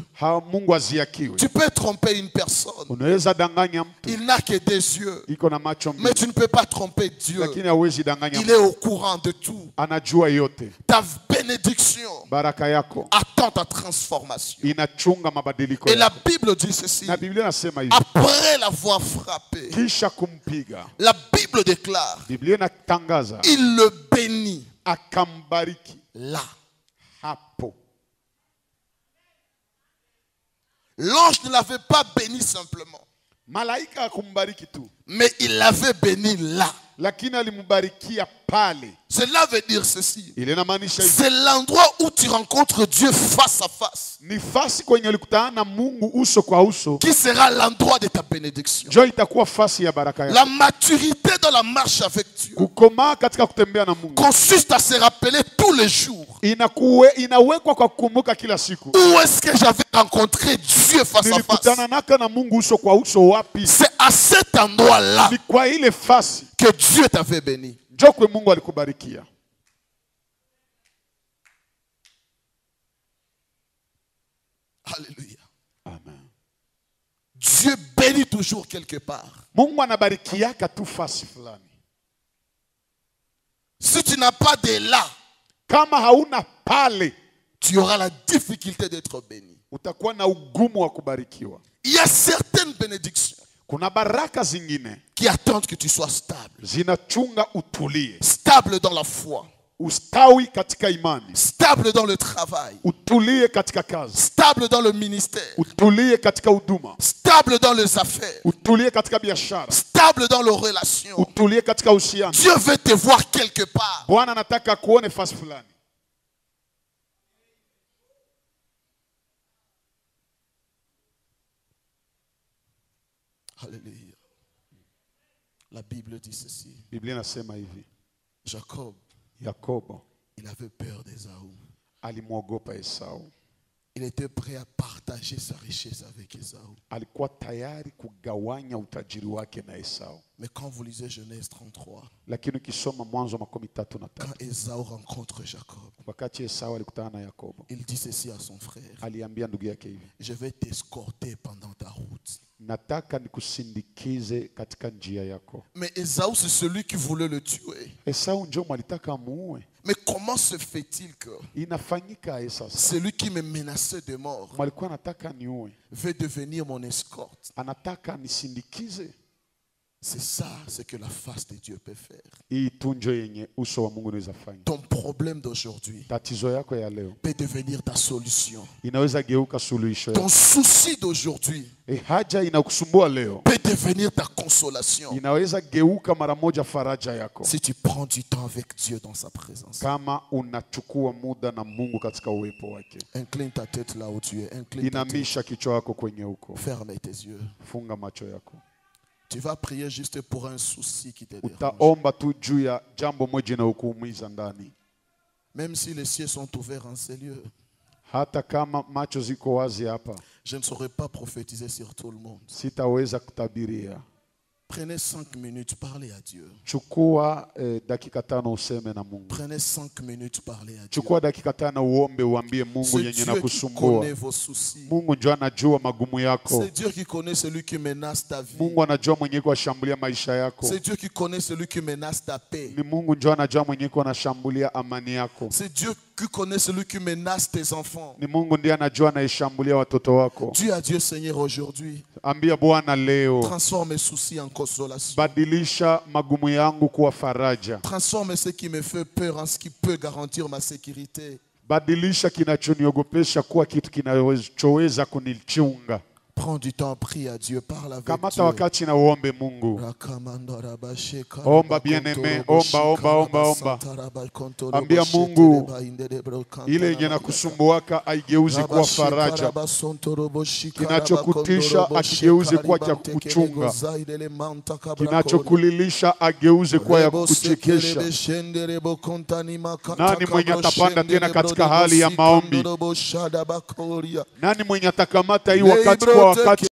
Mungu aziakiwe. Tu peux tromper une personne. Unaweza danganya mtu. Il n'a que des yeux. Iko na macho Mais mbili. tu ne peux pas tromper Dieu. Lakini hawezi danganya Il mtu. est au courant de tout. Anajua yote. Ta bénédiction Baraka yako attend ta transformation. inachunga mabadiliko Et la yako. Bible dit ceci. Na Biblia inasema hivi. Après l'avoir frappé, Kisha kumpiga. la Bible déclare, Biblia inatangaza il le bénit akambariki là. hapo. L'ange ne l'avait pas béni simplement, Malaika akumbariki tu, mais il l'avait béni là. lakini alimbarikia pale. Cela veut dire ceci. Ile inamaanisha hivi. C'est l'endroit où tu rencontres Dieu face à face, Ni fasi kwenye ulikutana na Mungu uso kwa uso. qui sera l'endroit de ta bénédiction. Jo itakuwa fasi ya baraka yako. La maturité dans la marche avec Dieu Kukomaa katika kutembea na Mungu consiste à se rappeler tous les jours Inawekwa kwa kukumbuka kila siku. Où est-ce que j'avais rencontré Dieu face à face? C'est à cet endroit-là que Dieu t'avait béni. Alléluia. Amen. Dieu bénit toujours quelque part. Si tu n'as pas de là, tu auras la difficulté d'être béni. Il y a certaines bénédictions qui attendent que tu sois stable. Stable dans la foi. Stable dans le travail. Stable dans le ministère. Stable dans les affaires. Stable dans les relations. Dieu veut te voir quelque part. Alléluia. La Bible dit ceci. Jacob, il avait peur d'Ésaü. Il était prêt à partager sa richesse avec Ésaü. Mais quand vous lisez Genèse 33, quand Ésaü rencontre Jacob, il dit ceci à son frère: je vais t'escorter pendant ta route. Mais Ésaü, c'est celui qui voulait le tuer. Mais comment se fait-il que celui qui me menaçait de mort veut devenir mon escorte? C'est ça ce que la face de Dieu peut faire. Ton problème d'aujourd'hui peut devenir ta solution. Ton souci d'aujourd'hui peut devenir ta consolation. Si tu prends du temps avec Dieu dans sa présence. Incline ta tête là où tu es. Incline ta tête. Ferme tes yeux. Tu vas prier juste pour un souci qui te dérange. Même si les cieux sont ouverts en ces lieux, je ne saurais pas prophétiser sur tout le monde. Prenez 5 minutes, parlez à Dieu. Prenez 5 minutes, parlez à Dieu. C'est Dieu qui connaît vos soucis. C'est Dieu qui connaît celui qui menace ta vie. C'est Dieu qui connaît celui qui menace ta paix. C'est Dieu qui connaît celui qui menace tes enfants. Dis à Dieu: Seigneur, aujourd'hui, transforme mes soucis en consolation. Transforme ce qui me fait peur en ce qui peut garantir ma sécurité. Prends du temps, prie à Dieu, parle avec Dieu. Omba bien-aimé, omba. Ambia Mungu ile yenye nakusumbuaka aigeuze kuwa faraja, kinachokutisha akigeuze kuwa cha kukuchunga, kinachokulilisha ageuze kuwa ya kukuchekesha. Nani mwenye atapanda tena katika hali ya maombi? Nani mwenye atakamata hii wakati kwa wakati